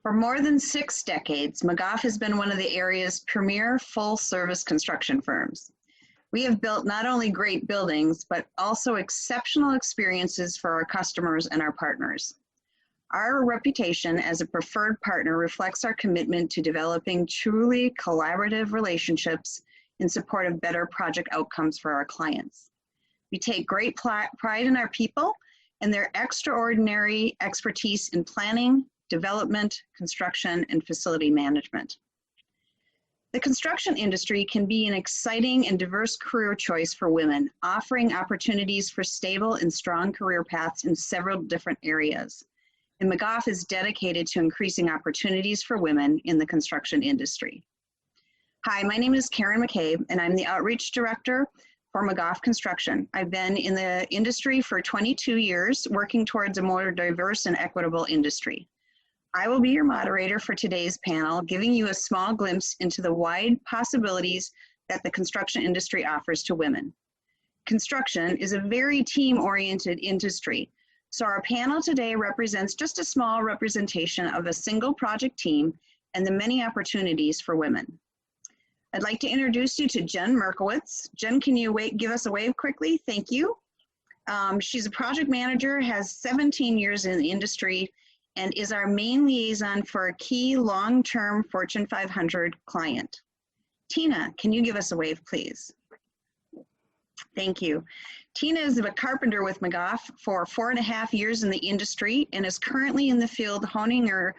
For more than 6 decades, McGough has been one of the area's premier full-service construction firms. We have built not only great buildings, but also exceptional experiences for our customers and our partners. Our reputation as a preferred partner reflects our commitment to developing truly collaborative relationships in support of better project outcomes for our clients. We take great pride in our people and their extraordinary expertise in planning, development, construction, and facility management. The construction industry can be an exciting and diverse career choice for women, offering opportunities for stable and strong career paths in several different areas. And McGough is dedicated to increasing opportunities for women in the construction industry. Hi, my name is Karen McCabe, and I'm the Outreach Director for McGough Construction. I've been in the industry for 22 years, working towards a more diverse and equitable industry. I will be your moderator for today's panel, giving you a small glimpse into the wide possibilities that the construction industry offers to women. Construction is a very team-oriented industry, so our panel today represents just a small representation of a single project team and the many opportunities for women. I'd like to introduce you to Jen Merkowitz. Jen, can you give us a wave quickly? Thank you. She's a project manager, has 17 years in the industry, and is our main liaison for a key long-term Fortune 500 client. Tina, can you give us a wave, please? Thank you. Tina is a carpenter with McGough for 4.5 years in the industry and is currently in the field honing her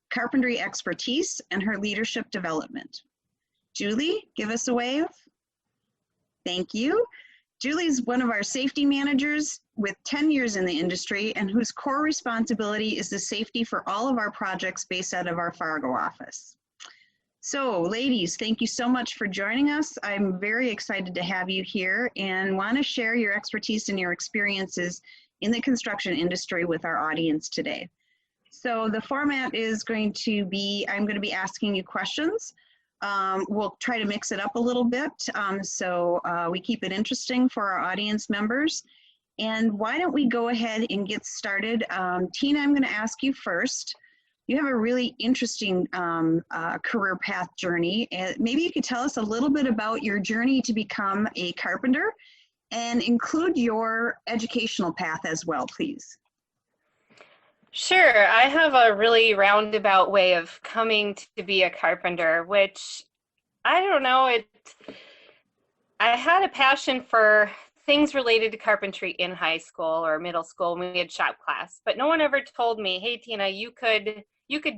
carpentry expertise and her leadership development. Julie, give us a wave. Thank you. Julie's one of our safety managers with 10 years in the industry and whose core responsibility is the safety for all of our projects based out of our Fargo office. So ladies, thank you so much for joining us. I'm very excited to have you here and want to share your expertise and your experiences in the construction industry with our audience today. So the format is going to be, I'm going to be asking you questions. We'll try to mix it up a little bit so we keep it interesting for our audience members. And why don't we go ahead and get started? Tina, I'm going to ask you first. You have a really interesting career path journey. And maybe you could tell us a little bit about your journey to become a carpenter and include your educational path as well, please. Sure. I have a really roundabout way of coming to be a carpenter, which I don't know. I had a passion for things related to carpentry in high school or middle school when we had shop class, but no one ever told me, hey, Tina, you could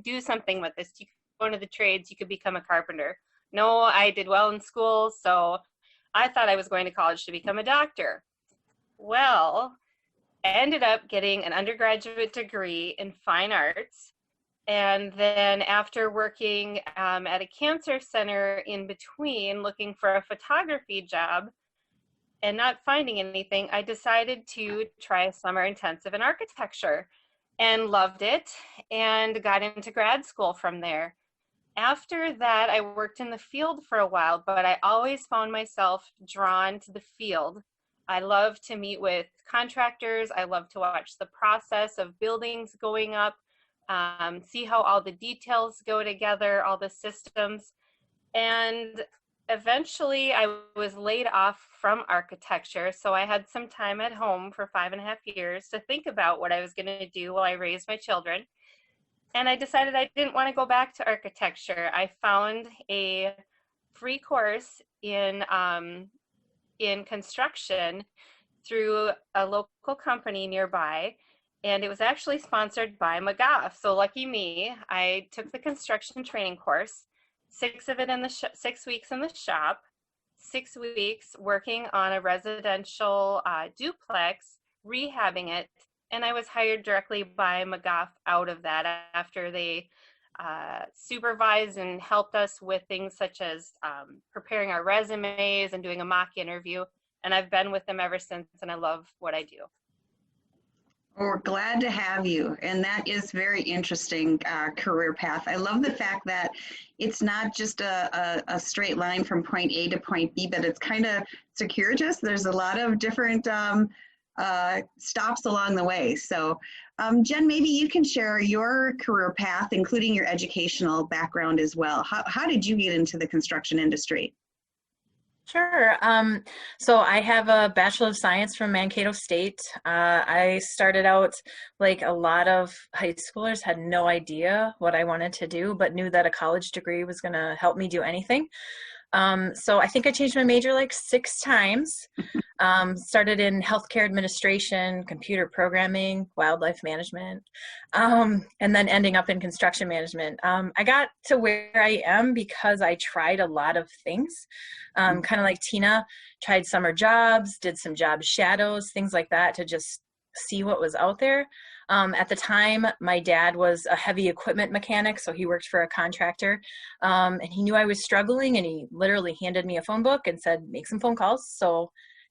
do something with this. You could go into the trades, you could become a carpenter. No, I did well in school, so I thought I was going to college to become a doctor. Well, I ended up getting an undergraduate degree in fine arts. And then after working at a cancer center in between, looking for a photography job and not finding anything, I decided to try a summer intensive in architecture and loved it and got into grad school from there. After that, I worked in the field for a while, but I always found myself drawn to the field. I love to meet with contractors. I love to watch the process of buildings going up, see how all the details go together, all the systems. And eventually I was laid off from architecture. So I had some time at home for 5.5 years to think about what I was going to do while I raised my children. And I decided I didn't want to go back to architecture. I found a free course in construction through a local company nearby, and it was actually sponsored by McGough. So lucky me, I took the construction training course, 6 weeks in the shop, 6 weeks working on a residential duplex, rehabbing it, and I was hired directly by McGough out of that after they supervised and helped us with things such as preparing our resumes and doing a mock interview. And I've been with them ever since, and I love what I do. We're glad to have you, and that is very interesting career path. I love the fact that it's not just a straight line from point A to point B, but it's kind of circuitous. There's a lot of different stops along the way. So Jen, maybe you can share your career path, including your educational background as well. How did you get into the construction industry? Sure. So I have a Bachelor of Science from Mankato State. I started out like a lot of high schoolers, had no idea what I wanted to do, but knew that a college degree was going to help me do anything. So I think I changed my major like 6 times. Started in healthcare administration, computer programming, wildlife management, and then ending up in construction management. I got to where I am because I tried a lot of things, kind of like Tina, tried summer jobs, did some job shadows, things like that to just see what was out there. At the time, my dad was a heavy equipment mechanic, so he worked for a contractor, and he knew I was struggling, and he literally handed me a phone book and said, make some phone calls. So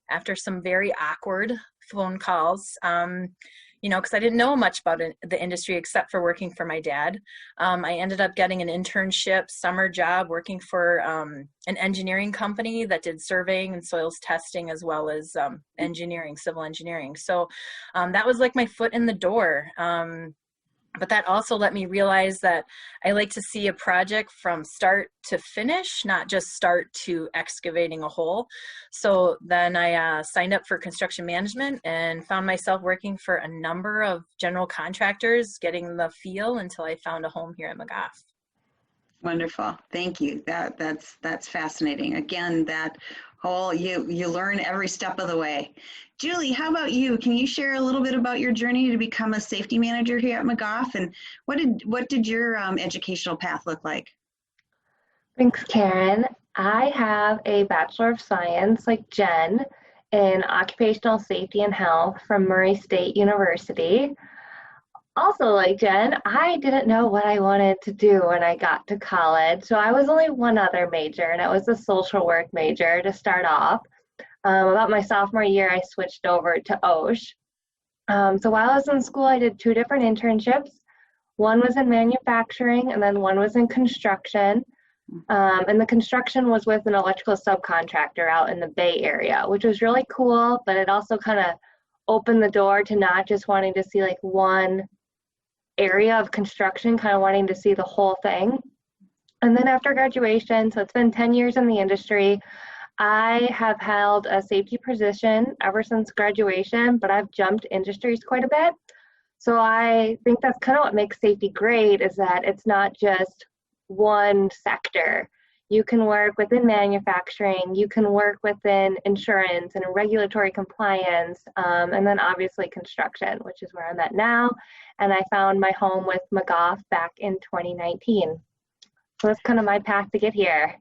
after some very awkward phone calls, because I didn't know much about the industry except for working for my dad. I ended up getting an internship summer job working for an engineering company that did surveying and soils testing as well as engineering, civil engineering. So that was like my foot in the door. But that also let me realize that I like to see a project from start to finish, not just start to excavating a hole. So then I signed up for construction management and found myself working for a number of general contractors, getting the feel until I found a home here at McGough. Wonderful. Thank you. That's fascinating. Again, that whole you learn every step of the way. Julie, how about you? Can you share a little bit about your journey to become a safety manager here at McGough, and what did your educational path look like? Thanks, Karen. I have a Bachelor of Science, like Jen, in Occupational Safety and Health from Murray State University. Also, like Jen, I didn't know what I wanted to do when I got to college, so I was only one other major, and it was a social work major to start off. About my sophomore year, I switched over to OSH. So while I was in school, I did 2 different internships. One was in manufacturing, and then one was in construction. And the construction was with an electrical subcontractor out in the Bay Area, which was really cool, but it also kind of opened the door to not just wanting to see like one area of construction, kind of wanting to see the whole thing. And then after graduation, so it's been 10 years in the industry, I have held a safety position ever since graduation, but I've jumped industries quite a bit. So I think that's kind of what makes safety great, is that it's not just one sector. You can work within manufacturing, you can work within insurance and regulatory compliance, and then obviously construction, which is where I'm at now. And I found my home with McGough back in 2019. So that's kind of my path to get here.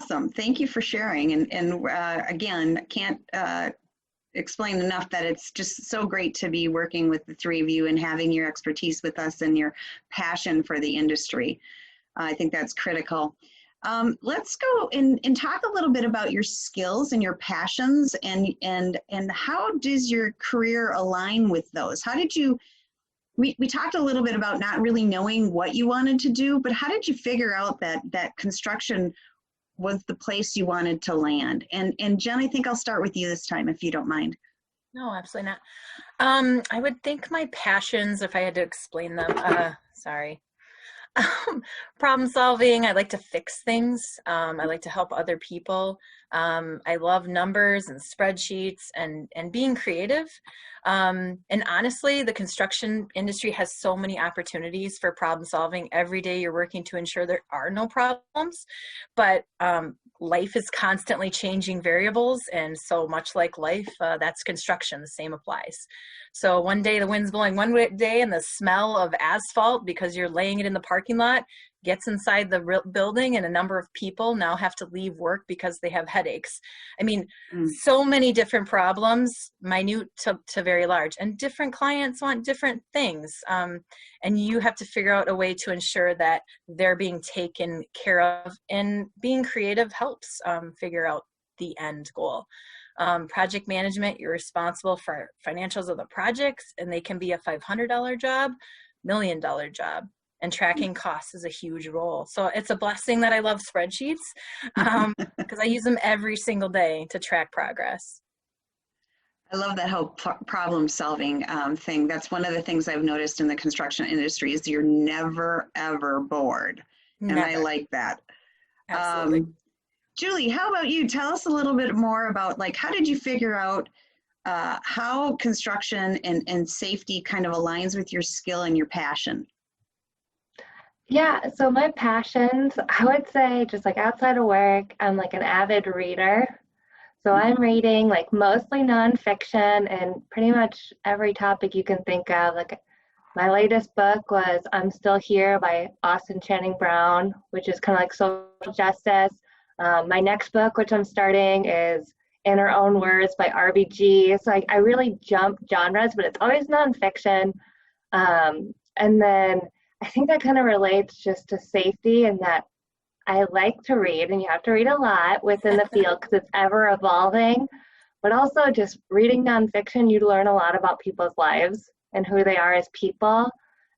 Awesome. Thank you for sharing. And again, can't explain enough that it's just so great to be working with the 3 of you and having your expertise with us and your passion for the industry. I think that's critical. Let's go and talk a little bit about your skills and your passions, and how does your career align with those? How did you, we talked a little bit about not really knowing what you wanted to do, but how did you figure out that construction was the place you wanted to land? And Jen, I think I'll start with you this time, if you don't mind. No, absolutely not. I would think my passions, if I had to explain them, problem solving. I like to fix things. I like to help other people. I love numbers and spreadsheets and being creative. And honestly, the construction industry has so many opportunities for problem solving. Every day you're working to ensure there are no problems, but life is constantly changing variables. And so much like life, that's construction, the same applies. So one day the wind's blowing one day and the smell of asphalt, because you're laying it in the parking lot, gets inside the building, and a number of people now have to leave work because they have headaches. I mean, so many different problems, minute to very large, and different clients want different things. And you have to figure out a way to ensure that they're being taken care of, and being creative helps figure out the end goal. Project management, you're responsible for financials of the projects, and they can be a $500 job, $1 million job. And tracking costs is a huge role. So it's a blessing that I love spreadsheets, because I use them every single day to track progress. I love that whole problem solving thing. That's one of the things I've noticed in the construction industry is you're never, ever bored. And I Never. like that. Absolutely. Julie, how about you? Tell us a little bit more about like, how did you figure out how construction and safety kind of aligns with your skill and your passion? Yeah, so my passions, I would say just like outside of work, I'm like an avid reader. So I'm reading like mostly nonfiction and pretty much every topic you can think of. Like my latest book was I'm Still Here by Austin Channing Brown, which is kind of like social justice. My next book, which I'm starting, is In Her Own Words by RBG. So I really jump genres, but it's always nonfiction. And then I think that kind of relates just to safety and that I like to read, and you have to read a lot within the field because it's ever evolving. But also, just reading nonfiction, you learn a lot about people's lives and who they are as people.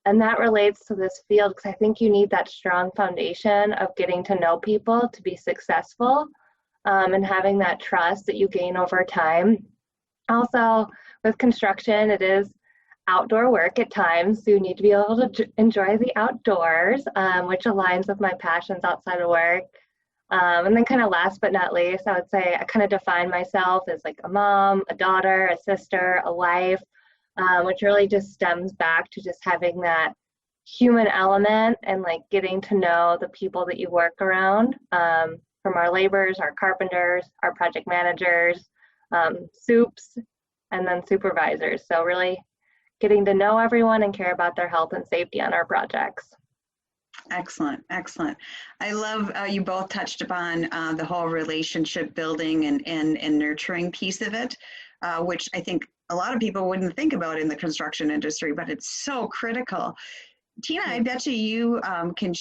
And that relates to this field because I think you need that strong foundation of getting to know people to be successful, and having that trust that you gain over time. Also, with construction, it is outdoor work at times, so you need to be able to enjoy the outdoors, which aligns with my passions outside of work. And then kind of last but not least, I would say I kind of define myself as like a mom, a daughter, a sister, a wife, which really just stems back to just having that human element and like getting to know the people that you work around, from our laborers, our carpenters, our project managers, soups, and then supervisors. So really getting to know everyone and care about their health and safety on our projects. Excellent, excellent. I love you both touched upon the whole relationship building and nurturing piece of it, which I think a lot of people wouldn't think about in the construction industry, but it's so critical. Tina, I bet you can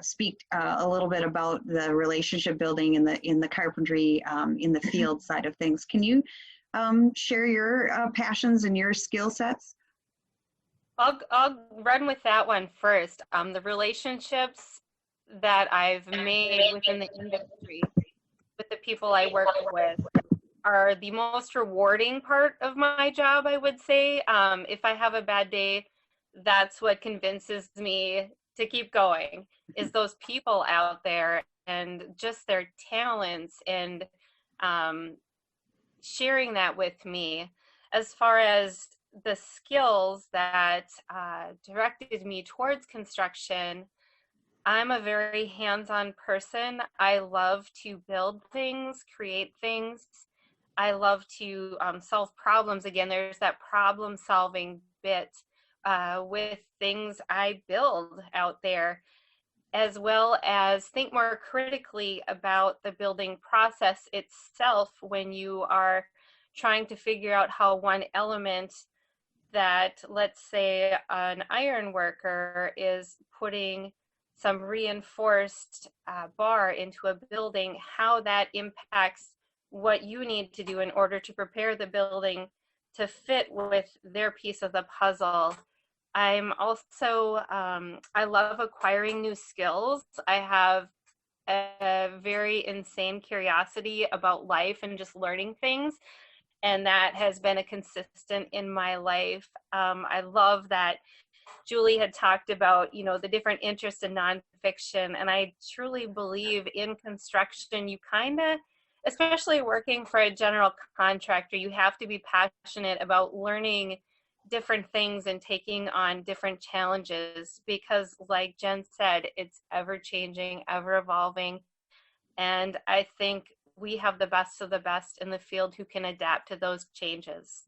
speak a little bit about the relationship building in the carpentry, in the field side of things. Can you share your passions and your skill sets? I'll run with that one first. The relationships that I've made within the industry with the people I work with are the most rewarding part of my job, I would say. If I have a bad day, that's what convinces me to keep going, is those people out there and just their talents and sharing that with me. As far as the skills that directed me towards construction, I'm a very hands-on person. I love to build things, create things. I love to solve problems. Again, there's that problem-solving bit with things I build out there, as well as think more critically about the building process itself when you are trying to figure out how one element that, let's say, an iron worker is putting some reinforced bar into a building, how that impacts what you need to do in order to prepare the building to fit with their piece of the puzzle. I'm also, I love acquiring new skills. I have a very insane curiosity about life and just learning things. And that has been a consistent in my life. I love that Julie had talked about, the different interests in nonfiction. And I truly believe in construction, you kind of, especially working for a general contractor, you have to be passionate about learning different things and taking on different challenges, because like Jen said, it's ever changing, ever evolving. And I think we have the best of the best in the field who can adapt to those changes.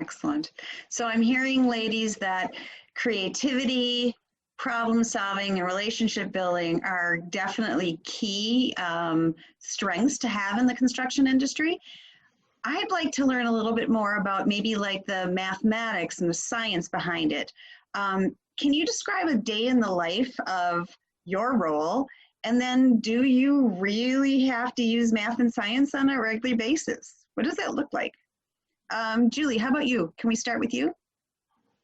Excellent. So I'm hearing, ladies, that creativity, problem solving, and relationship building are definitely key strengths to have in the construction industry. I'd like to learn a little bit more about maybe like the mathematics and the science behind it. Can you describe a day in the life of your role? And then do you really have to use math and science on a regular basis? What does that look like? Julie, how about you? Can we start with you?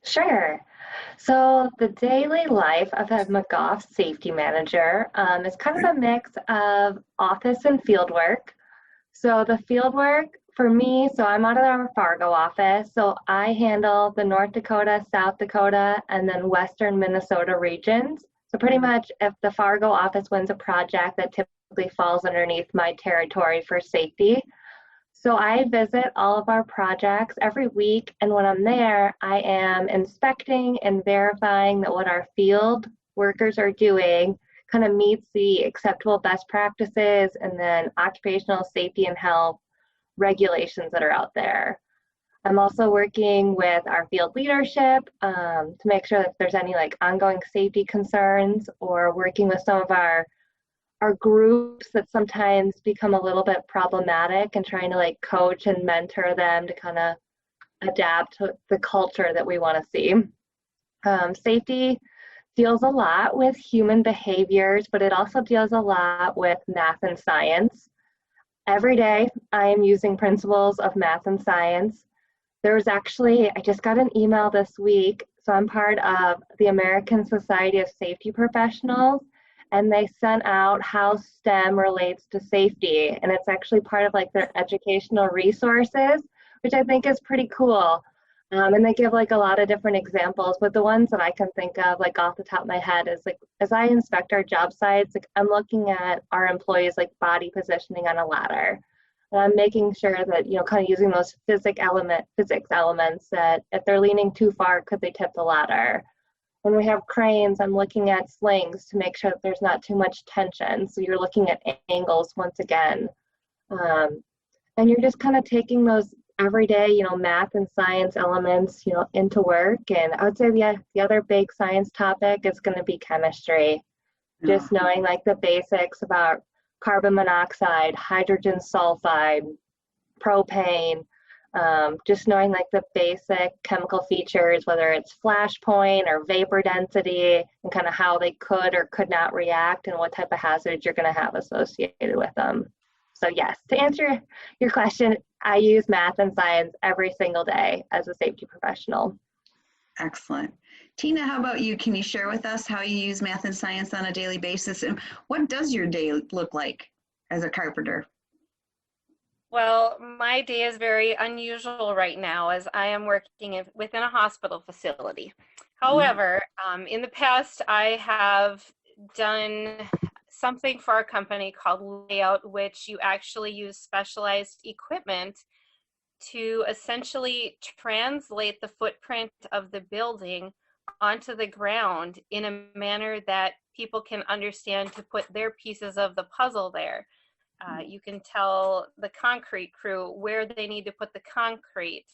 Sure. So the daily life of a McGough safety manager is kind of a mix of office and field work. So the field work For me, so I'm out of our Fargo office, so I handle the North Dakota, South Dakota, and then Western Minnesota regions. So pretty much if the Fargo office wins a project that typically falls underneath my territory for safety. So I visit all of our projects every week, and when I'm there, I am inspecting and verifying that what our field workers are doing kind of meets the acceptable best practices and then occupational safety and health regulations that are out there. I'm also working with our field leadership to make sure that if there's any like ongoing safety concerns, or working with some of our groups that sometimes become a little bit problematic, and trying to like coach and mentor them to kind of adapt to the culture that we want to see. Safety deals a lot with human behaviors, but it also deals a lot with math and science. Every day, I am using principles of math and science. I just got an email this week, so I'm part of the American Society of Safety Professionals, and they sent out how STEM relates to safety, and it's actually part of like their educational resources, which I think is pretty cool. And they give like a lot of different examples, but the ones that I can think of like off the top of my head is like, as I inspect our job sites, like I'm looking at our employees like body positioning on a ladder. And I'm making sure that, you know, kind of using those physics elements that if they're leaning too far, could they tip the ladder? When we have cranes, I'm looking at slings to make sure that there's not too much tension. So you're looking at angles once again. And you're just kind of taking those everyday, you know, math and science elements, you know, into work. And I would say the other big science topic is going to be chemistry. Just knowing like the basics about carbon monoxide, hydrogen sulfide, propane, just knowing like the basic chemical features, whether it's flash point or vapor density, and kind of how they could or could not react, and what type of hazards you're going to have associated with them. So yes, to answer your question, I use math and science every single day as a safety professional. Excellent. Tina, how about you? Can you share with us how you use math and science on a daily basis? And what does your day look like as a carpenter? Well, my day is very unusual right now as I am working within a hospital facility. However, in the past, I have done something for our company called layout, which you actually use specialized equipment to essentially translate the footprint of the building onto the ground in a manner that people can understand to put their pieces of the puzzle there. You can tell the concrete crew where they need to put the concrete.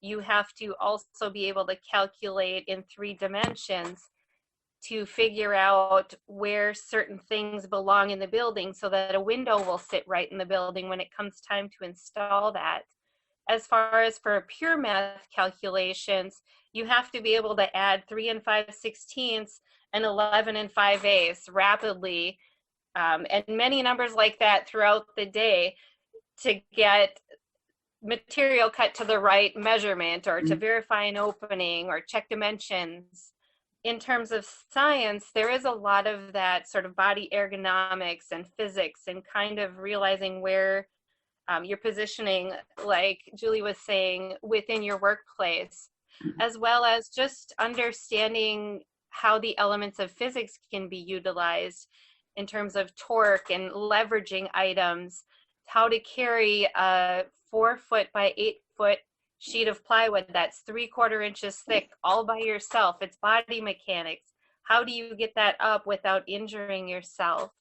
You have to also be able to calculate in 3 dimensions to figure out where certain things belong in the building so that a window will sit right in the building when it comes time to install that. As far as for pure math calculations, you have to be able to add 3 5/16 and 11 5/8 rapidly, and many numbers like that throughout the day to get material cut to the right measurement, or to verify an opening or check dimensions. In terms of science, there is a lot of that sort of body ergonomics and physics, and kind of realizing where you're positioning, like Julie was saying, within your workplace, as well as just understanding how the elements of physics can be utilized in terms of torque and leveraging items, how to carry a 4-foot by 8-foot sheet of plywood that's 3/4 inches thick all by yourself. It's body mechanics. How do you get that up without injuring yourself?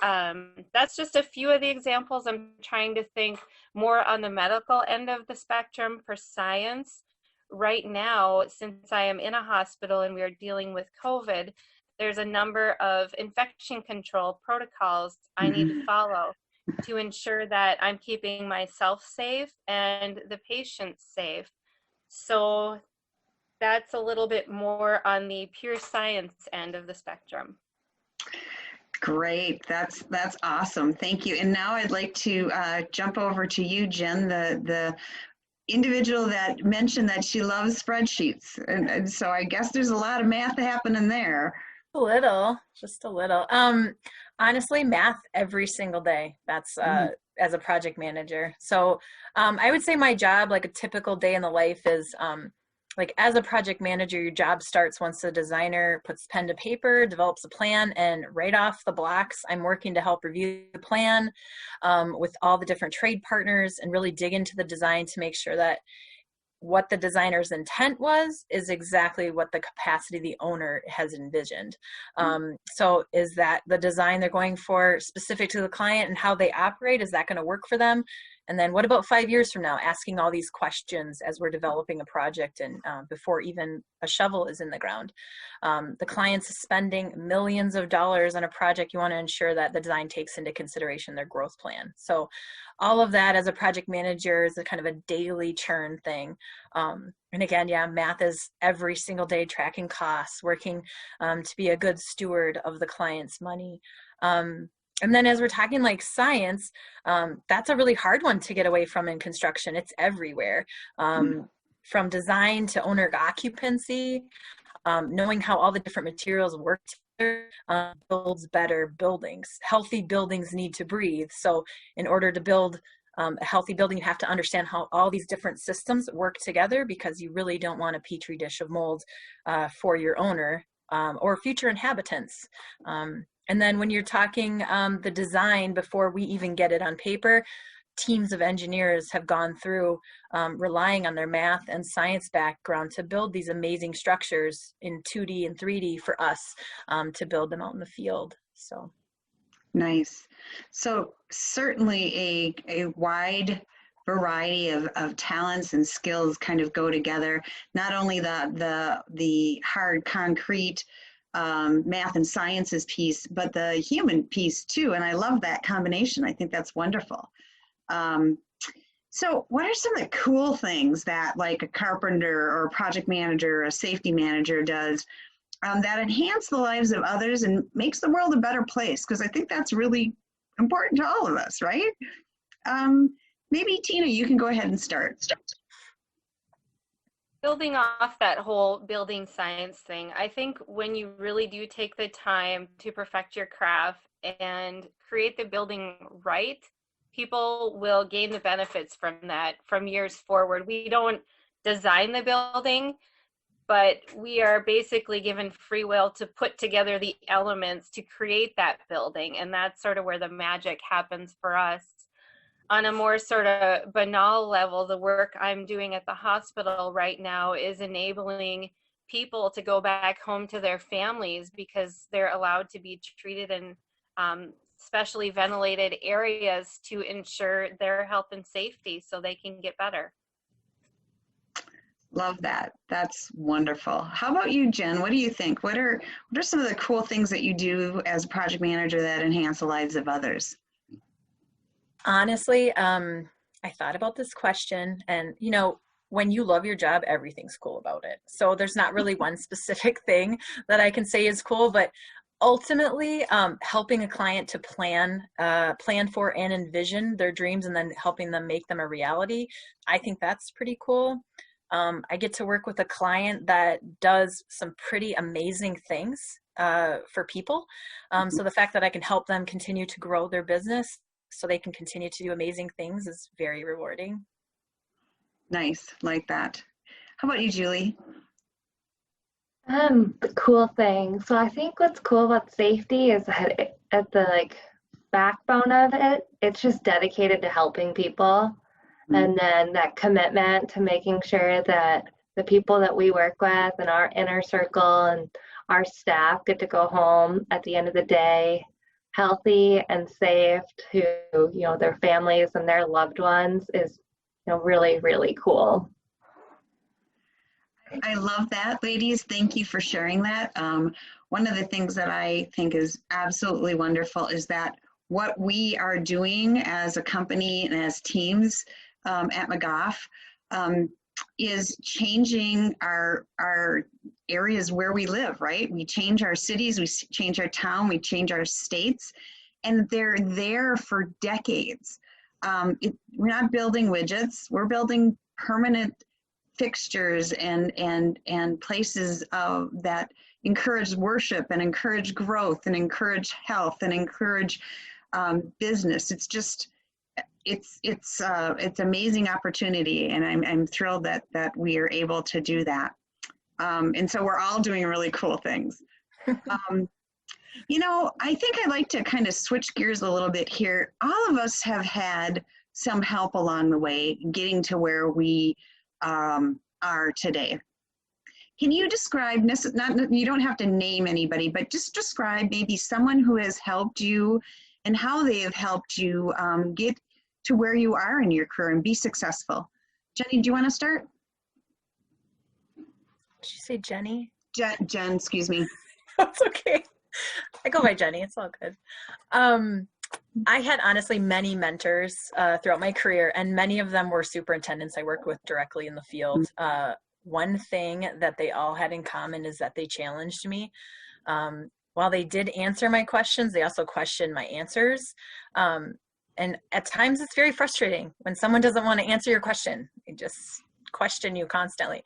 That's just a few of the examples. I'm trying to think more on the medical end of the spectrum for science. Right now, since I am in a hospital and we are dealing with COVID, there's a number of infection control protocols I need to follow to ensure that I'm keeping myself safe and the patients safe. So that's a little bit more on the pure science end of the spectrum. Great, that's awesome. Thank you. And now I'd like to jump over to you, Jen, the individual that mentioned that she loves spreadsheets. And so I guess there's a lot of math happening there. A little, just a little. Honestly, math every single day. That's as a project manager. So I would say my job, like a typical day in the life is like as a project manager, your job starts once the designer puts pen to paper, develops a plan, and right off the blocks, I'm working to help review the plan with all the different trade partners and really dig into the design to make sure that what the designer's intent was is exactly what the capacity the owner has envisioned. So is that the design they're going for specific to the client and how they operate? Is that going to work for them? And then what about 5 years from now? Asking all these questions as we're developing a project and before even a shovel is in the ground. The client's spending millions of dollars on a project. You want to ensure that the design takes into consideration their growth plan. So all of that as a project manager is a kind of a daily churn thing. And again, yeah, math is every single day, tracking costs, working to be a good steward of the client's money. And then as we're talking like science, that's a really hard one to get away from in construction. It's everywhere, from design to owner occupancy, knowing how all the different materials work together builds better buildings. Healthy buildings need to breathe. So in order to build a healthy building, you have to understand how all these different systems work together, because you really don't want a petri dish of mold for your owner or future inhabitants. And then when you're talking the design before we even get it on paper, teams of engineers have gone through relying on their math and science background to build these amazing structures in 2D and 3D for us to build them out in the field. So nice. So certainly a wide variety of talents and skills kind of go together. Not only the hard concrete math and sciences piece, but the human piece too. And I love that combination. I think that's wonderful. So what are some of the cool things that like a carpenter or a project manager or a safety manager does that enhance the lives of others and makes the world a better place? Because I think that's really important to all of us, right? Maybe Tina, you can go ahead and start. Building off that whole building science thing, I think when you really do take the time to perfect your craft and create the building right, people will gain the benefits from that from years forward. We don't design the building, but we are basically given free will to put together the elements to create that building. And that's sort of where the magic happens for us. On a more sort of banal level, the work I'm doing at the hospital right now is enabling people to go back home to their families because they're allowed to be treated in specially ventilated areas to ensure their health and safety so they can get better. Love that. That's wonderful. How about you, Jen? What do you think? What are some of the cool things that you do as a project manager that enhance the lives of others? Honestly, I thought about this question, and you know, when you love your job, everything's cool about it. So there's not really one specific thing that I can say is cool, but ultimately, helping a client to plan for and envision their dreams and then helping them make them a reality, I think that's pretty cool. I get to work with a client that does some pretty amazing things for people. So the fact that I can help them continue to grow their business so they can continue to do amazing things is very rewarding. Nice, like that. How about you, Julie? The cool thing. So I think what's cool about safety is that at the backbone of it, it's just dedicated to helping people. And then that commitment to making sure that the people that we work with and our inner circle and our staff get to go home at the end of the day healthy and safe to, their families and their loved ones is, really, really cool. I love that, ladies. Thank you for sharing that. One of the things that I think is absolutely wonderful is that what we are doing as a company and as teams at McGough is changing our areas where we live, right? We change our cities, we change our town, we change our states, and they're there for decades. We're not building widgets, we're building permanent fixtures and places that encourage worship and encourage growth and encourage health and encourage business. It's just it's amazing opportunity, and I'm thrilled that we are able to do that. And so we're all doing really cool things. You know, I think I'd like to kind of switch gears a little bit here. All of us have had some help along the way getting to where we are today. Can you describe, you don't have to name anybody, but just describe maybe someone who has helped you and how they have helped you get to where you are in your career and be successful. Jenny, do you want to start? Did you say Jenny? Jen, excuse me. That's okay. I go by Jenny. It's all good. I had honestly many mentors throughout my career, and many of them were superintendents I worked with directly in the field. One thing that they all had in common is that they challenged me. While they did answer my questions, they also questioned my answers. And at times it's very frustrating when someone doesn't want to answer your question. They just question you constantly.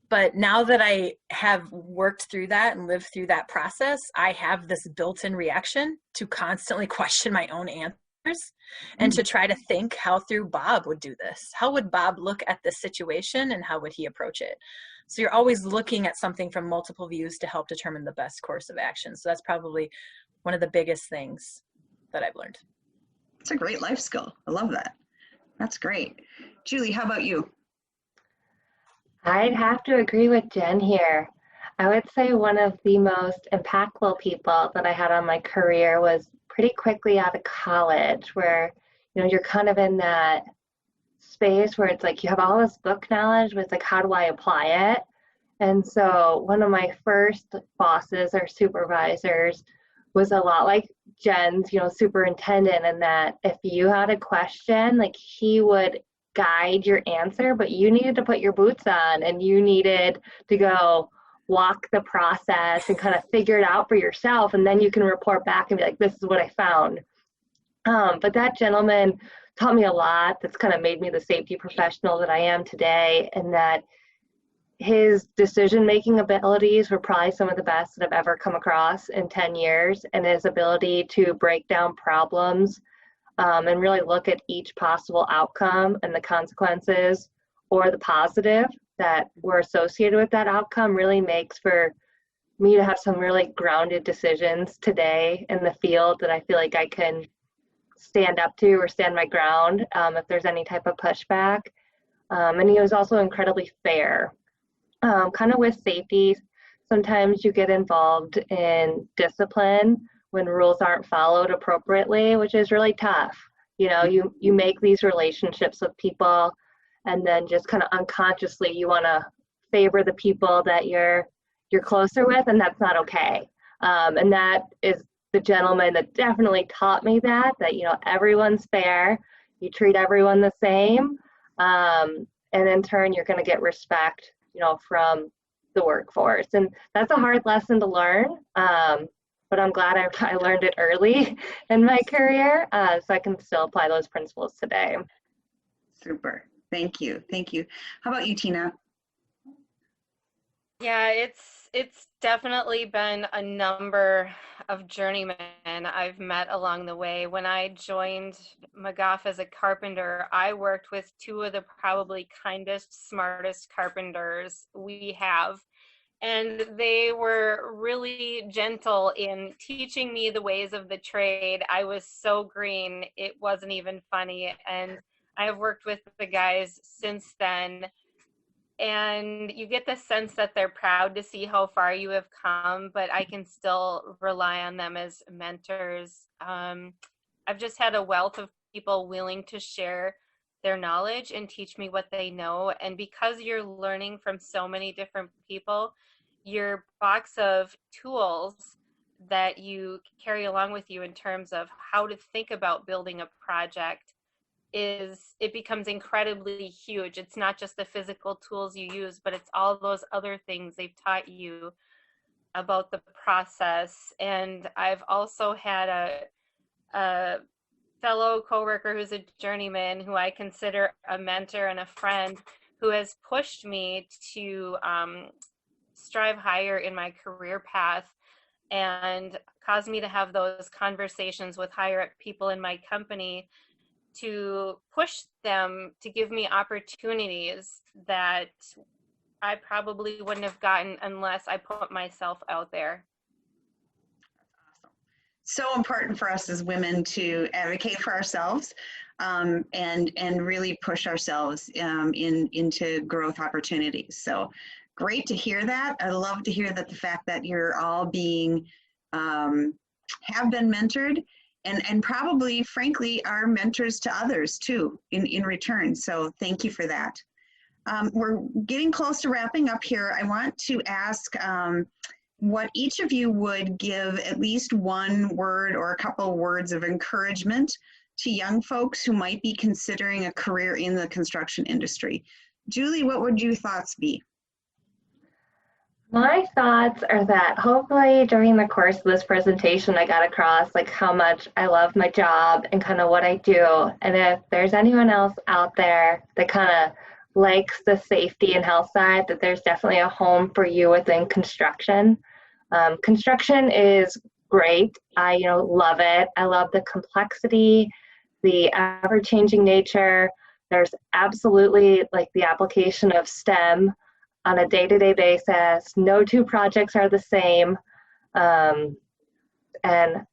But now that I have worked through that and lived through that process, I have this built-in reaction to constantly question my own answers and to try to think how through Bob would do this. How would Bob look at this situation and how would he approach it? So you're always looking at something from multiple views to help determine the best course of action. So that's probably one of the biggest things that I've learned. It's a great life skill. I love that. That's great. Julie, how about you? I'd have to agree with Jen here. I would say one of the most impactful people that I had on my career was pretty quickly out of college, where, you know, you're kind of in that space where it's like you have all this book knowledge, but it's like, how do I apply it? And so one of my first bosses or supervisors was a lot like Jen's, you know, superintendent, in that if you had a question, like, he would guide your answer, but you needed to put your boots on and you needed to go walk the process and kind of figure it out for yourself, and then you can report back and be like, this is what I found. But that gentleman taught me a lot. That's kind of made me the safety professional that I am today, and that his decision-making abilities were probably some of the best that I've ever come across in 10 years, and his ability to break down problems and really look at each possible outcome and the consequences or the positive that were associated with that outcome really makes for me to have some really grounded decisions today in the field that I feel like I can stand up to or stand my ground if there's any type of pushback. And he was also incredibly fair. Kind of with safety, sometimes you get involved in discipline when rules aren't followed appropriately, which is really tough. You know, you make these relationships with people, and then just kind of unconsciously you want to favor the people that you're closer with, and that's not okay. And that is the gentleman that definitely taught me that, you know, everyone's fair, you treat everyone the same, and in turn you're going to get respect, you know, from the workforce. And that's a hard lesson to learn. But I'm glad I learned it early in my career, so I can still apply those principles today. Super. Thank you. Thank you. How about you, Tina? Yeah, it's definitely been a number of journeymen I've met along the way. When I joined McGough as a carpenter, I worked with two of the probably kindest, smartest carpenters we have. And they were really gentle in teaching me the ways of the trade. I was so green, it wasn't even funny. And I have worked with the guys since then. And you get the sense that they're proud to see how far you have come, but I can still rely on them as mentors. I've just had a wealth of people willing to share their knowledge and teach me what they know. And because you're learning from so many different people, your box of tools that you carry along with you in terms of how to think about building a project it becomes incredibly huge. It's not just the physical tools you use, but it's all those other things they've taught you about the process. And I've also had a fellow coworker who's a journeyman who I consider a mentor and a friend, who has pushed me to strive higher in my career path and caused me to have those conversations with higher up people in my company to push them to give me opportunities that I probably wouldn't have gotten unless I put myself out there. So important for us as women to advocate for ourselves, and really push ourselves into growth opportunities. So great to hear that. I love to hear that the fact that you're all being, have been mentored, and probably, frankly, are mentors to others too in return. So thank you for that. We're getting close to wrapping up here. I want to ask what each of you would give at least one word or a couple of words of encouragement to young folks who might be considering a career in the construction industry. Julie, what would your thoughts be? My thoughts are that hopefully during the course of this presentation, I got across like how much I love my job and kind of what I do. And if there's anyone else out there that kind of likes the safety and health side, that there's definitely a home for you within construction. Construction is great. I love it. I love the complexity, the ever-changing nature. There's absolutely like the application of STEM on a day-to-day basis. No two projects are the same. And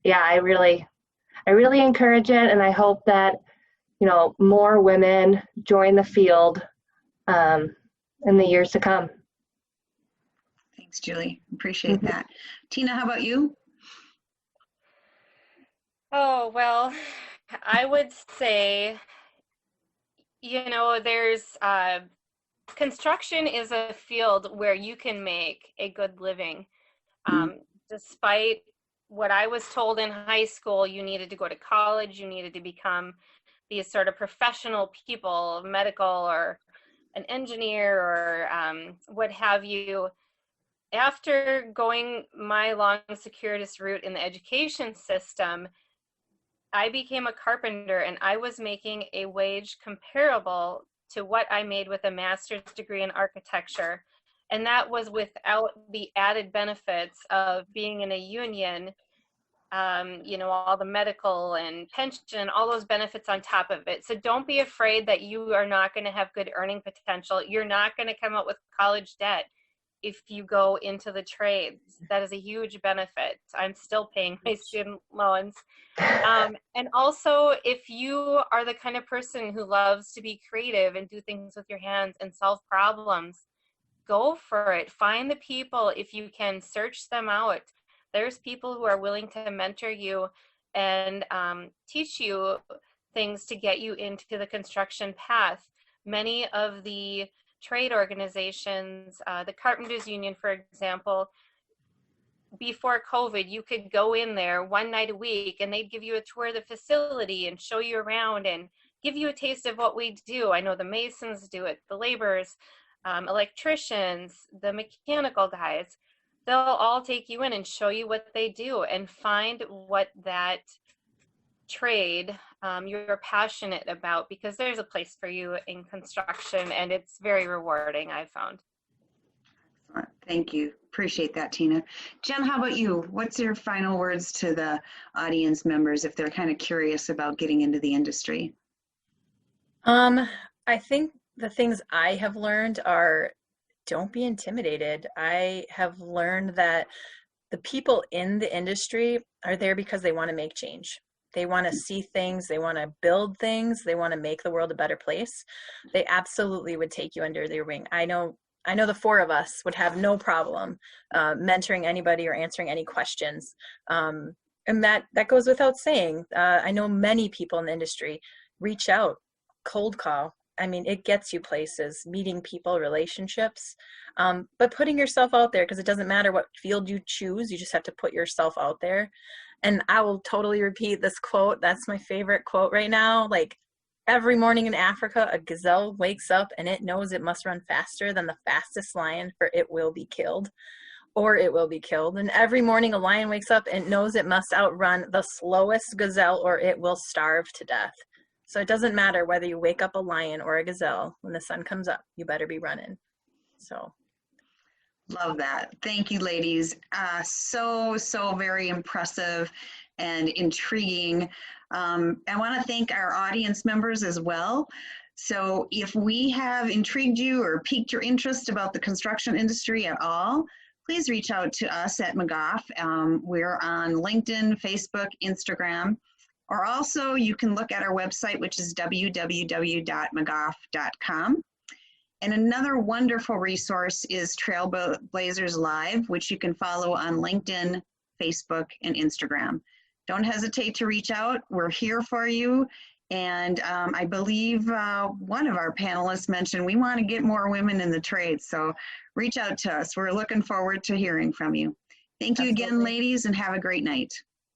yeah, I really encourage it, and I hope that more women join the field in the years to come. Thanks, Julie. Appreciate that. Tina, how about you? Oh, well, I would say, there's construction is a field where you can make a good living. Despite what I was told in high school, you needed to go to college, you needed to become these sort of professional people, medical or an engineer or what have you. After going my long circuitous route in the education system, I became a carpenter, and I was making a wage comparable to what I made with a master's degree in architecture. And that was without the added benefits of being in a union, all the medical and pension, all those benefits on top of it. So don't be afraid that you are not going to have good earning potential. You're not going to come out with college debt if you go into the trades. That is a huge benefit. I'm still paying my student loans. And also, if you are the kind of person who loves to be creative and do things with your hands and solve problems, go for it. Find the people, if you can, search them out. There's people who are willing to mentor you and teach you things to get you into the construction path. Many of the trade organizations, the Carpenters Union, for example, before COVID, you could go in there one night a week and they'd give you a tour of the facility and show you around and give you a taste of what we do. I know the masons do it, the laborers, electricians, the mechanical guys. They'll all take you in and show you what they do and find what that trade you're passionate about, because there's a place for you in construction and it's very rewarding, I've found. Excellent. Thank you. Appreciate that, Tina. Jen, how about you? What's your final words to the audience members if they're kind of curious about getting into the industry? I think the things I have learned are, don't be intimidated. I have learned that the people in the industry are there because they want to make change. They want to see things, they want to build things, they want to make the world a better place. They absolutely would take you under their wing. I know the four of us would have no problem mentoring anybody or answering any questions. And that goes without saying. I know many people in the industry reach out, cold call. I mean, it gets you places, meeting people, relationships, but putting yourself out there, because it doesn't matter what field you choose, you just have to put yourself out there. And I will totally repeat this quote. That's my favorite quote right now. Like, every morning in Africa, a gazelle wakes up and it knows it must run faster than the fastest lion, for it will be killed, or it will be killed. And every morning a lion wakes up and knows it must outrun the slowest gazelle, or it will starve to death. So it doesn't matter whether you wake up a lion or a gazelle. When the sun comes up, you better be running. So. Love that. Thank you, ladies. So very impressive and intriguing. I want to thank our audience members as well. So if we have intrigued you or piqued your interest about the construction industry at all, please reach out to us at McGough. We're on LinkedIn, Facebook, Instagram, or also you can look at our website, which is www.mcgough.com. And another wonderful resource is TrailblazersLIVE, which you can follow on LinkedIn, Facebook, and Instagram. Don't hesitate to reach out. We're here for you. And I believe one of our panelists mentioned we want to get more women in the trade. So reach out to us. We're looking forward to hearing from you. Thank you again, ladies, and have a great night.